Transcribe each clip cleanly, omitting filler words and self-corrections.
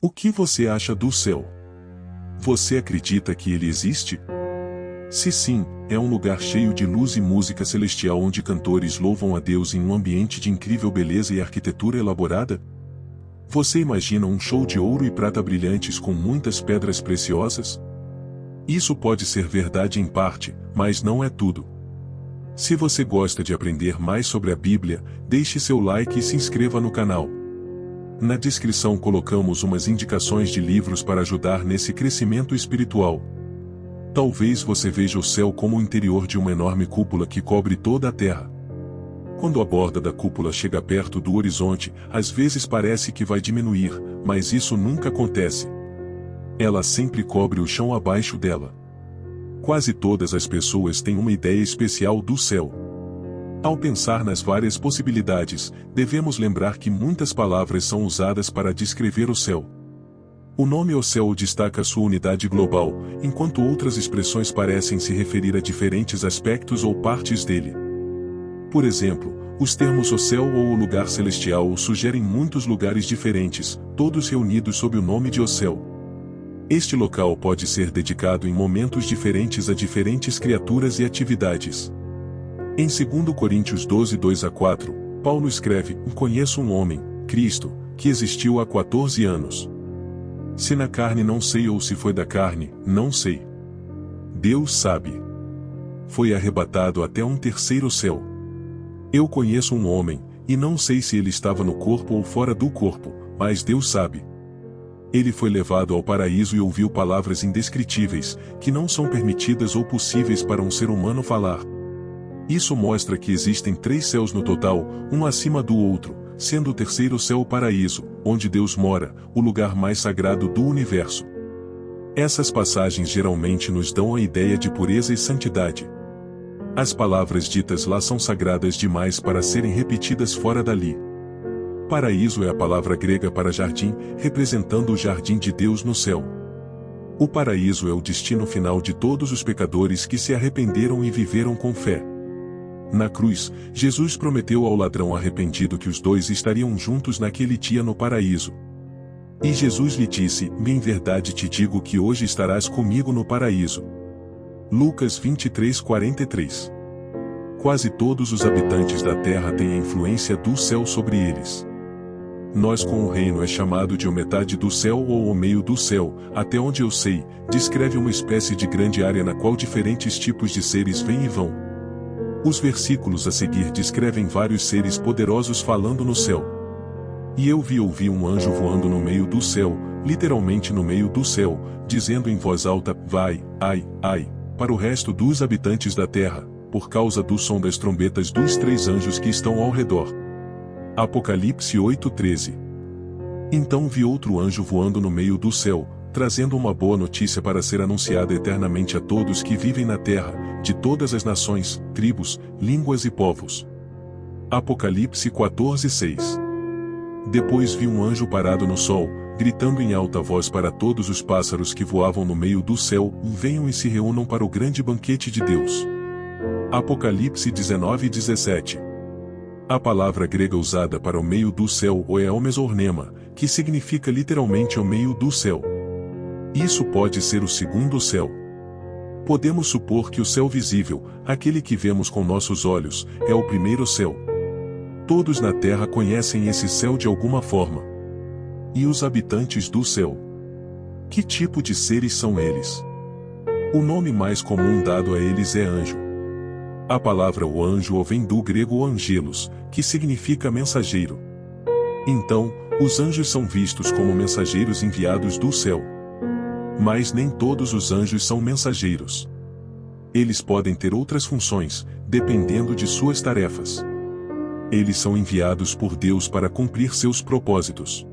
O que você acha do céu? Você acredita que ele existe? Se sim, é um lugar cheio de luz e música celestial onde cantores louvam a Deus em um ambiente de incrível beleza e arquitetura elaborada? Você imagina um show de ouro e prata brilhantes com muitas pedras preciosas? Isso pode ser verdade em parte, mas não é tudo. Se você gosta de aprender mais sobre a Bíblia, deixe seu like e se inscreva no canal. Na descrição colocamos umas indicações de livros para ajudar nesse crescimento espiritual. Talvez você veja o céu como o interior de uma enorme cúpula que cobre toda a terra. Quando a borda da cúpula chega perto do horizonte, às vezes parece que vai diminuir, mas isso nunca acontece. Ela sempre cobre o chão abaixo dela. Quase todas as pessoas têm uma ideia especial do céu. Ao pensar nas várias possibilidades, devemos lembrar que muitas palavras são usadas para descrever o céu. O nome o céu destaca sua unidade global, enquanto outras expressões parecem se referir a diferentes aspectos ou partes dele. Por exemplo, os termos o céu ou o lugar celestial sugerem muitos lugares diferentes, todos reunidos sob o nome de o céu. Este local pode ser dedicado em momentos diferentes a diferentes criaturas e atividades. Em 2 Coríntios 12, 2-4, Paulo escreve: Conheço um homem, Cristo, que existiu há 14 anos. Se na carne não sei ou se foi da carne, não sei. Deus sabe. Foi arrebatado até um terceiro céu. Eu conheço um homem, e não sei se ele estava no corpo ou fora do corpo, mas Deus sabe. Ele foi levado ao paraíso e ouviu palavras indescritíveis, que não são permitidas ou possíveis para um ser humano falar. Isso mostra que existem 3 céus no total, um acima do outro, sendo o terceiro céu o paraíso, onde Deus mora, o lugar mais sagrado do universo. Essas passagens geralmente nos dão a ideia de pureza e santidade. As palavras ditas lá são sagradas demais para serem repetidas fora dali. Paraíso é a palavra grega para jardim, representando o jardim de Deus no céu. O paraíso é o destino final de todos os pecadores que se arrependeram e viveram com fé. Na cruz, Jesus prometeu ao ladrão arrependido que os dois estariam juntos naquele dia no paraíso. E Jesus lhe disse: Em verdade te digo que hoje estarás comigo no paraíso. Lucas 23:43. Quase todos os habitantes da terra têm a influência do céu sobre eles. Nós com o reino é chamado de o metade do céu ou o meio do céu, até onde eu sei, descreve uma espécie de grande área na qual diferentes tipos de seres vêm e vão. Os versículos a seguir descrevem vários seres poderosos falando no céu. E eu ouvi um anjo voando no meio do céu, literalmente no meio do céu, dizendo em voz alta: Vai, ai, ai, para o resto dos habitantes da terra, por causa do som das trombetas dos 3 anjos que estão ao redor. Apocalipse 8:13. Então vi outro anjo voando no meio do céu, trazendo uma boa notícia para ser anunciada eternamente a todos que vivem na terra, de todas as nações, tribos, línguas e povos. Apocalipse 14:6. Depois vi um anjo parado no sol, gritando em alta voz para todos os pássaros que voavam no meio do céu: Venham e se reúnam para o grande banquete de Deus. Apocalipse 19:17. A palavra grega usada para o meio do céu é Omesornema, que significa literalmente o meio do céu. Isso pode ser o segundo céu. Podemos supor que o céu visível, aquele que vemos com nossos olhos, é o primeiro céu. Todos na terra conhecem esse céu de alguma forma. E os habitantes do céu? Que tipo de seres são eles? O nome mais comum dado a eles é anjo. A palavra o anjo vem do grego angelos, que significa mensageiro. Então, os anjos são vistos como mensageiros enviados do céu. Mas nem todos os anjos são mensageiros. Eles podem ter outras funções, dependendo de suas tarefas. Eles são enviados por Deus para cumprir seus propósitos.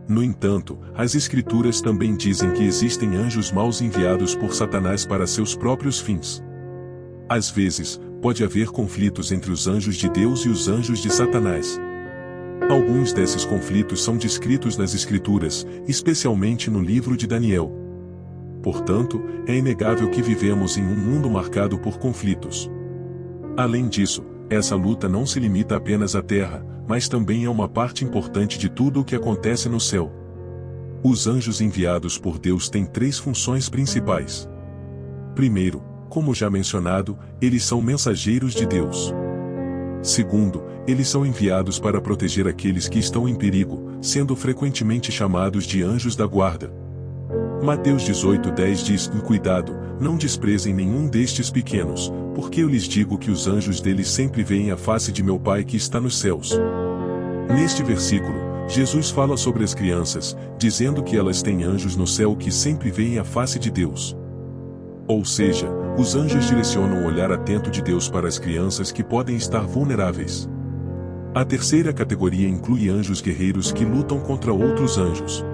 No entanto, as Escrituras também dizem que existem anjos maus enviados por Satanás para seus próprios fins. Às vezes, pode haver conflitos entre os anjos de Deus e os anjos de Satanás. Alguns desses conflitos são descritos nas Escrituras, especialmente no livro de Daniel. Portanto, é inegável que vivemos em um mundo marcado por conflitos. Além disso, essa luta não se limita apenas à terra, mas também é uma parte importante de tudo o que acontece no céu. Os anjos enviados por Deus têm três funções principais. Primeiro, como já mencionado, eles são mensageiros de Deus. Segundo, eles são enviados para proteger aqueles que estão em perigo, sendo frequentemente chamados de anjos da guarda. Mateus 18:10 diz: Cuidado, não desprezem nenhum destes pequenos, porque eu lhes digo que os anjos deles sempre veem a face de meu Pai que está nos céus. Neste versículo, Jesus fala sobre as crianças, dizendo que elas têm anjos no céu que sempre veem a face de Deus. Ou seja, os anjos direcionam o olhar atento de Deus para as crianças que podem estar vulneráveis. A terceira categoria inclui anjos guerreiros que lutam contra outros anjos.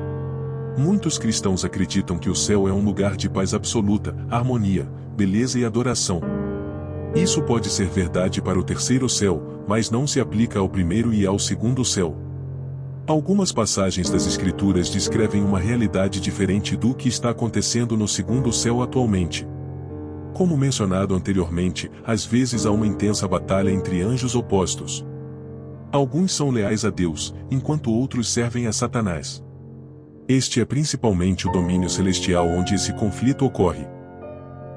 Muitos cristãos acreditam que o céu é um lugar de paz absoluta, harmonia, beleza e adoração. Isso pode ser verdade para o terceiro céu, mas não se aplica ao primeiro e ao segundo céu. Algumas passagens das Escrituras descrevem uma realidade diferente do que está acontecendo no segundo céu atualmente. Como mencionado anteriormente, às vezes há uma intensa batalha entre anjos opostos. Alguns são leais a Deus, enquanto outros servem a Satanás. Este é principalmente o domínio celestial onde esse conflito ocorre.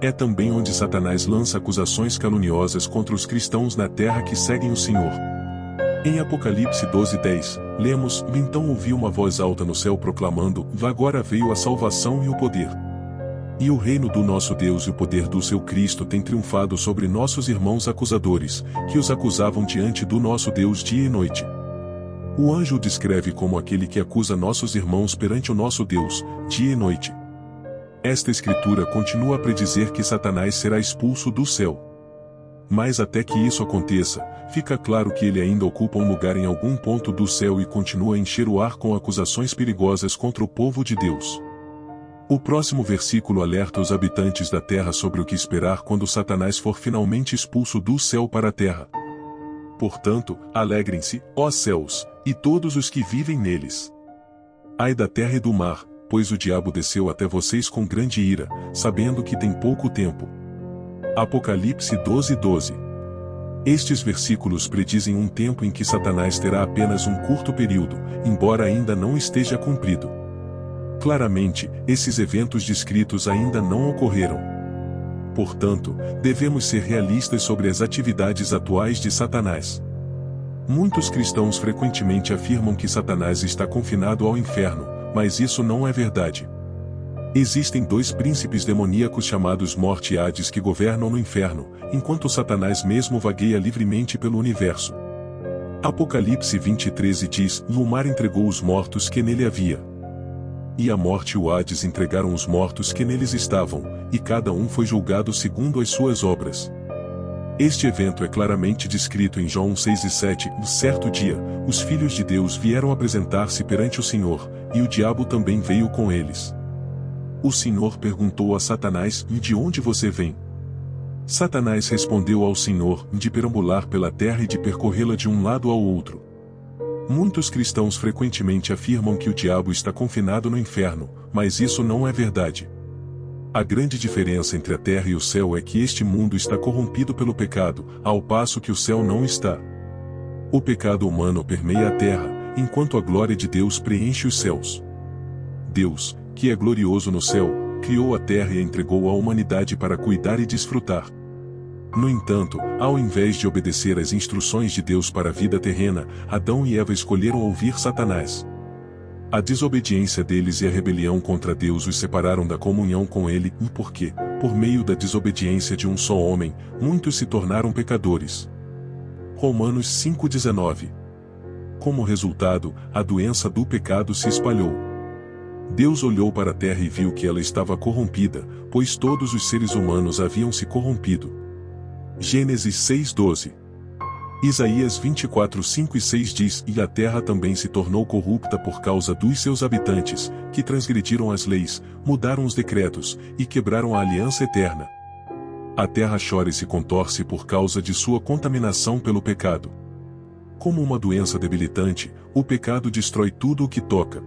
É também onde Satanás lança acusações caluniosas contra os cristãos na terra que seguem o Senhor. Em Apocalipse 12:10, lemos: Então ouvi uma voz alta no céu proclamando: Agora veio a salvação e o poder. E o reino do nosso Deus e o poder do seu Cristo tem triunfado sobre nossos irmãos acusadores, que os acusavam diante do nosso Deus dia e noite. O anjo o descreve como aquele que acusa nossos irmãos perante o nosso Deus, dia e noite. Esta escritura continua a predizer que Satanás será expulso do céu. Mas até que isso aconteça, fica claro que ele ainda ocupa um lugar em algum ponto do céu e continua a encher o ar com acusações perigosas contra o povo de Deus. O próximo versículo alerta os habitantes da terra sobre o que esperar quando Satanás for finalmente expulso do céu para a terra. Portanto, alegrem-se, ó céus, e todos os que vivem neles. Ai da terra e do mar, pois o diabo desceu até vocês com grande ira, sabendo que tem pouco tempo. Apocalipse 12:12. Estes versículos predizem um tempo em que Satanás terá apenas um curto período, embora ainda não esteja cumprido. Claramente, esses eventos descritos ainda não ocorreram. Portanto, devemos ser realistas sobre as atividades atuais de Satanás. Muitos cristãos frequentemente afirmam que Satanás está confinado ao inferno, mas isso não é verdade. Existem dois príncipes demoníacos chamados Morte e Hades que governam no inferno, enquanto Satanás mesmo vagueia livremente pelo universo. Apocalipse 20:13 diz: O mar entregou os mortos que nele havia. E a morte e o Hades entregaram os mortos que neles estavam, e cada um foi julgado segundo as suas obras. Este evento é claramente descrito em João 6:7. Certo dia, os filhos de Deus vieram apresentar-se perante o Senhor, e o diabo também veio com eles. O Senhor perguntou a Satanás: De onde você vem? Satanás respondeu ao Senhor: De perambular pela terra e de percorrê-la de um lado ao outro. Muitos cristãos frequentemente afirmam que o diabo está confinado no inferno, mas isso não é verdade. A grande diferença entre a terra e o céu é que este mundo está corrompido pelo pecado, ao passo que o céu não está. O pecado humano permeia a terra, enquanto a glória de Deus preenche os céus. Deus, que é glorioso no céu, criou a terra e a entregou à humanidade para cuidar e desfrutar. No entanto, ao invés de obedecer às instruções de Deus para a vida terrena, Adão e Eva escolheram ouvir Satanás. A desobediência deles e a rebelião contra Deus os separaram da comunhão com Ele, e porque, por meio da desobediência de um só homem, muitos se tornaram pecadores. Romanos 5:19. Como resultado, a doença do pecado se espalhou. Deus olhou para a terra e viu que ela estava corrompida, pois todos os seres humanos haviam se corrompido. Gênesis 6:12. Isaías 24:5 e 6 diz: E a terra também se tornou corrupta por causa dos seus habitantes, que transgrediram as leis, mudaram os decretos, e quebraram a aliança eterna. A terra chora e se contorce por causa de sua contaminação pelo pecado. Como uma doença debilitante, o pecado destrói tudo o que toca.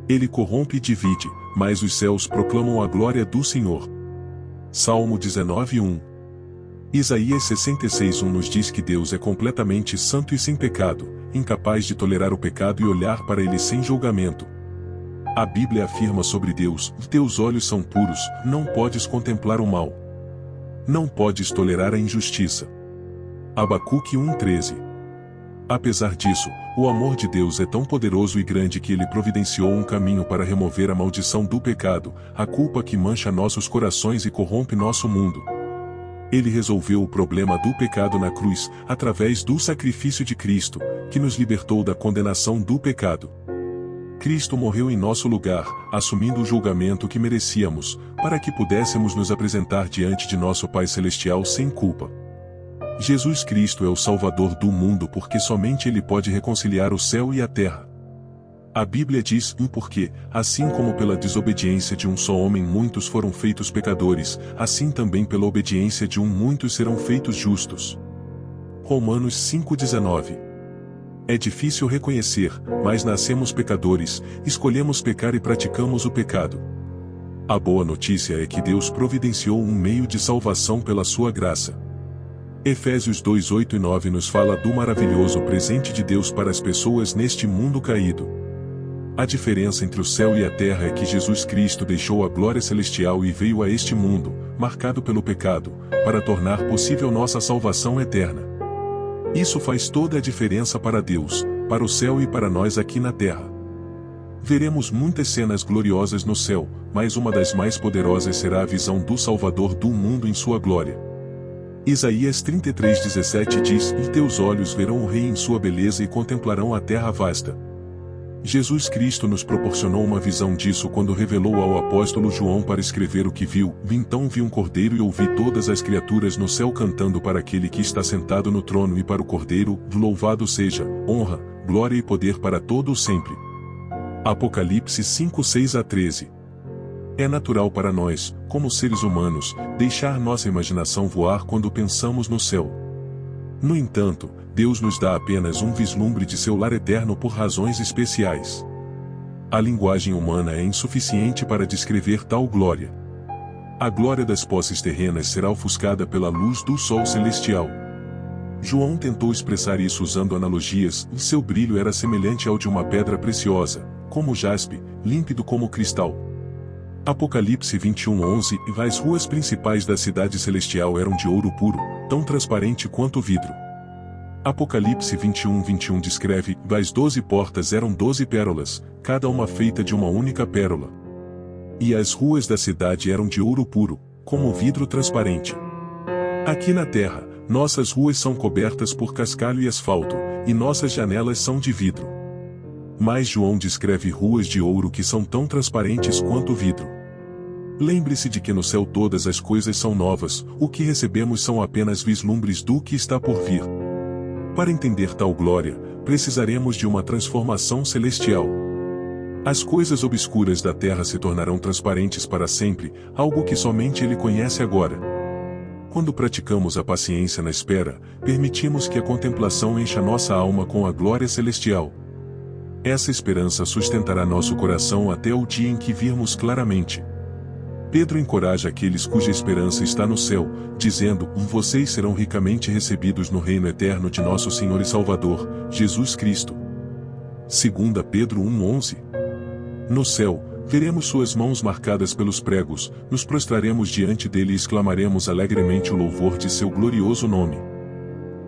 Ele corrompe e divide, mas os céus proclamam a glória do Senhor. Salmo 19:1. Isaías 66:1 nos diz que Deus é completamente santo e sem pecado, incapaz de tolerar o pecado e olhar para ele sem julgamento. A Bíblia afirma sobre Deus: teus olhos são puros, não podes contemplar o mal. Não podes tolerar a injustiça. Abacuque 1:13. Apesar disso, o amor de Deus é tão poderoso e grande que ele providenciou um caminho para remover a maldição do pecado, a culpa que mancha nossos corações e corrompe nosso mundo. Ele resolveu o problema do pecado na cruz, através do sacrifício de Cristo, que nos libertou da condenação do pecado. Cristo morreu em nosso lugar, assumindo o julgamento que merecíamos, para que pudéssemos nos apresentar diante de nosso Pai Celestial sem culpa. Jesus Cristo é o Salvador do mundo porque somente Ele pode reconciliar o céu e a terra. A Bíblia diz: porque, assim como pela desobediência de um só homem muitos foram feitos pecadores, assim também pela obediência de um muitos serão feitos justos. Romanos 5:19. É difícil reconhecer, mas nascemos pecadores, escolhemos pecar e praticamos o pecado. A boa notícia é que Deus providenciou um meio de salvação pela sua graça. Efésios 2:8 e 9 nos fala do maravilhoso presente de Deus para as pessoas neste mundo caído. A diferença entre o céu e a terra é que Jesus Cristo deixou a glória celestial e veio a este mundo, marcado pelo pecado, para tornar possível nossa salvação eterna. Isso faz toda a diferença para Deus, para o céu e para nós aqui na terra. Veremos muitas cenas gloriosas no céu, mas uma das mais poderosas será a visão do Salvador do mundo em sua glória. Isaías 33:17 diz: e teus olhos verão o Rei em sua beleza e contemplarão a terra vasta. Jesus Cristo nos proporcionou uma visão disso quando revelou ao apóstolo João para escrever o que viu. Então vi um cordeiro e ouvi todas as criaturas no céu cantando para aquele que está sentado no trono e para o cordeiro: louvado seja, honra, glória e poder para todo o sempre. Apocalipse 5:6-13. É natural para nós, como seres humanos, deixar nossa imaginação voar quando pensamos no céu. No entanto, Deus nos dá apenas um vislumbre de seu lar eterno por razões especiais. A linguagem humana é insuficiente para descrever tal glória. A glória das posses terrenas será ofuscada pela luz do sol celestial. João tentou expressar isso usando analogias, e seu brilho era semelhante ao de uma pedra preciosa, como jaspe, límpido como cristal. Apocalipse 21:11. E as ruas principais da cidade celestial eram de ouro puro, tão transparente quanto vidro. Apocalipse 21:21 descreve: as 12 portas eram 12 pérolas, cada uma feita de uma única pérola. E as ruas da cidade eram de ouro puro, como vidro transparente. Aqui na terra, nossas ruas são cobertas por cascalho e asfalto, e nossas janelas são de vidro. Mas João descreve ruas de ouro que são tão transparentes quanto vidro. Lembre-se de que no céu todas as coisas são novas, o que recebemos são apenas vislumbres do que está por vir. Para entender tal glória, precisaremos de uma transformação celestial. As coisas obscuras da terra se tornarão transparentes para sempre, algo que somente Ele conhece agora. Quando praticamos a paciência na espera, permitimos que a contemplação encha nossa alma com a glória celestial. Essa esperança sustentará nosso coração até o dia em que virmos claramente. Pedro encoraja aqueles cuja esperança está no céu, dizendo: vocês serão ricamente recebidos no reino eterno de nosso Senhor e Salvador, Jesus Cristo. 2 Pedro 1:11. No céu, veremos suas mãos marcadas pelos pregos, nos prostraremos diante dele e exclamaremos alegremente o louvor de seu glorioso nome.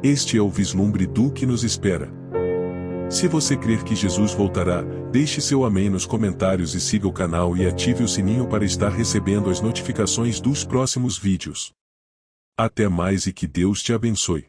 Este é o vislumbre do que nos espera. Se você crer que Jesus voltará, deixe seu amém nos comentários e siga o canal e ative o sininho para estar recebendo as notificações dos próximos vídeos. Até mais e que Deus te abençoe.